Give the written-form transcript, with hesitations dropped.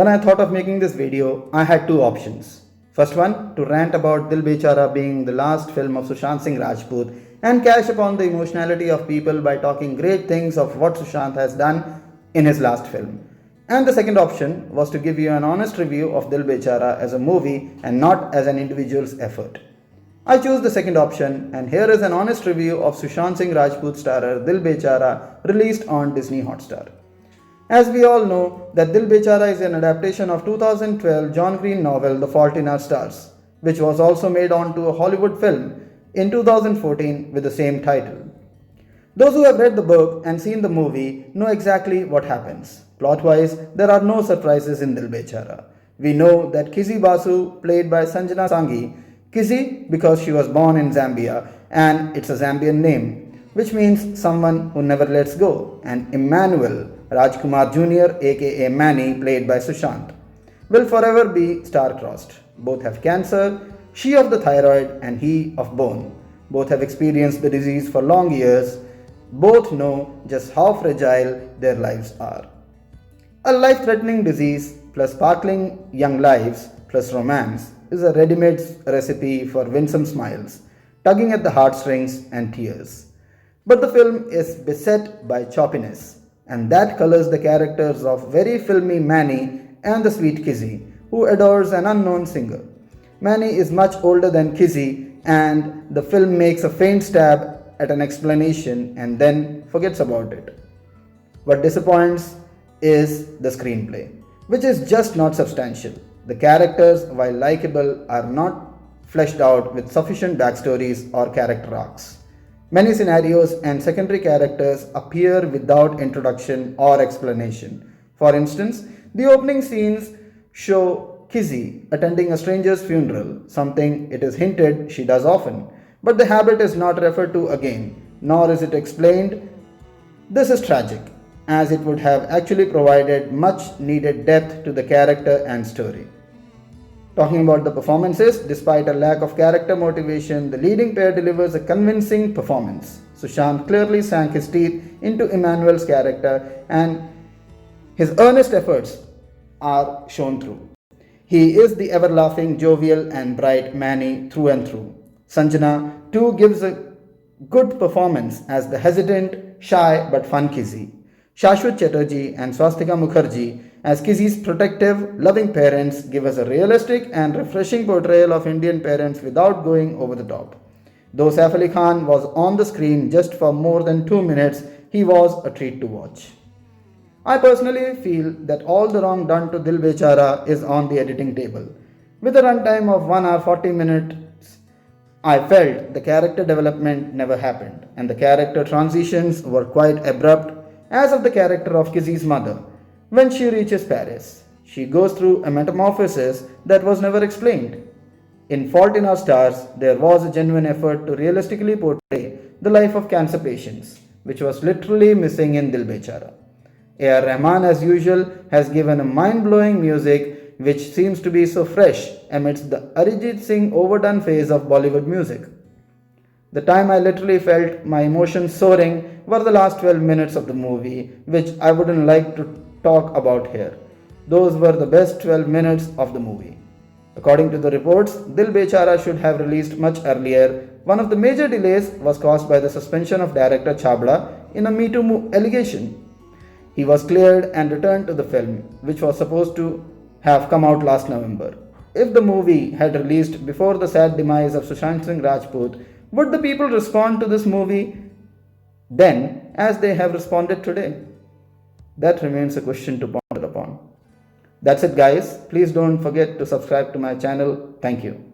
When I thought of making this video, I had two options. First one, to rant about Dil Bechara being the last film of Sushant Singh Rajput and cash upon the emotionality of people by talking great things of what Sushant has done in his last film. And the second option was to give you an honest review of Dil Bechara as a movie and not as an individual's effort. I chose the second option, and here is an honest review of Sushant Singh Rajput starrer Dil Bechara released on Disney Hotstar. As we all know, that Dil Bechara is an adaptation of 2012 John Green novel The Fault in Our Stars, which was also made onto a Hollywood film in 2014 with the same title. Those who have read the book and seen the movie know exactly what happens. Plot-wise, there are no surprises in Dil Bechara. We know that Kizie Basu, played by Sanjana Sanghi, Kizie because she was born in Zambia and it's a Zambian name, which means someone who never lets go, and Immanuel Rajkumar Junior, aka Manny, played by Sushant, will forever be star-crossed. Both have cancer, she of the thyroid and he of bone. Both have experienced the disease for long years. Both know just how fragile their lives are. A life-threatening disease plus sparkling young lives plus romance is a ready-made recipe for winsome smiles, tugging at the heartstrings and tears. But the film is beset by choppiness, and that colors the characters of very filmy Manny and the sweet Kizie, who adores an unknown singer. Manny is much older than Kizie, and the film makes a faint stab at an explanation and then forgets about it. What disappoints is the screenplay, which is just not substantial. The characters, while likable, are not fleshed out with sufficient backstories or character arcs. Many scenarios and secondary characters appear without introduction or explanation. For instance, the opening scenes show Kizie attending a stranger's funeral, something it is hinted she does often, but the habit is not referred to again, nor is it explained. This is tragic, as it would have actually provided much needed depth to the character and story. Talking about the performances, despite a lack of character motivation, the leading pair delivers a convincing performance. Sushant clearly sank his teeth into Immanuel's character, and his earnest efforts are shown through. He is the ever-laughing, jovial and bright Manny through and through. Sanjana too gives a good performance as the hesitant, shy but fun Kizie. Saswata Chatterjee and Swastika Mukherjee as Kizie's protective, loving parents give us a realistic and refreshing portrayal of Indian parents without going over the top. Though Saif Ali Khan was on the screen just for more than 2 minutes, he was a treat to watch. I personally feel that all the wrong done to Dil Bechara is on the editing table. With a runtime of 1 hour 40 minutes, I felt the character development never happened, and the character transitions were quite abrupt, as of the character of Kizie's mother. When she reaches Paris, she goes through a metamorphosis that was never explained. In Fault in Our Stars, there was a genuine effort to realistically portray the life of cancer patients, which was literally missing in Dil Bechara. A.R. Rahman, as usual, has given a mind-blowing music which seems to be so fresh amidst the Arijit Singh overdone phase of Bollywood music. The time I literally felt my emotions soaring were the last 12 minutes of the movie, which I wouldn't like to talk about here. Those were the best 12 minutes of the movie. According to the reports, Dil Bechara should have released much earlier. One of the major delays was caused by the suspension of director Chhabra in a Me Too allegation. He was cleared and returned to the film, which was supposed to have come out last November. If the movie had released before the sad demise of Sushant Singh Rajput, would the people respond to this movie then as they have responded today? That remains a question to ponder upon. That's it, guys. Please don't forget to subscribe to my channel. Thank you.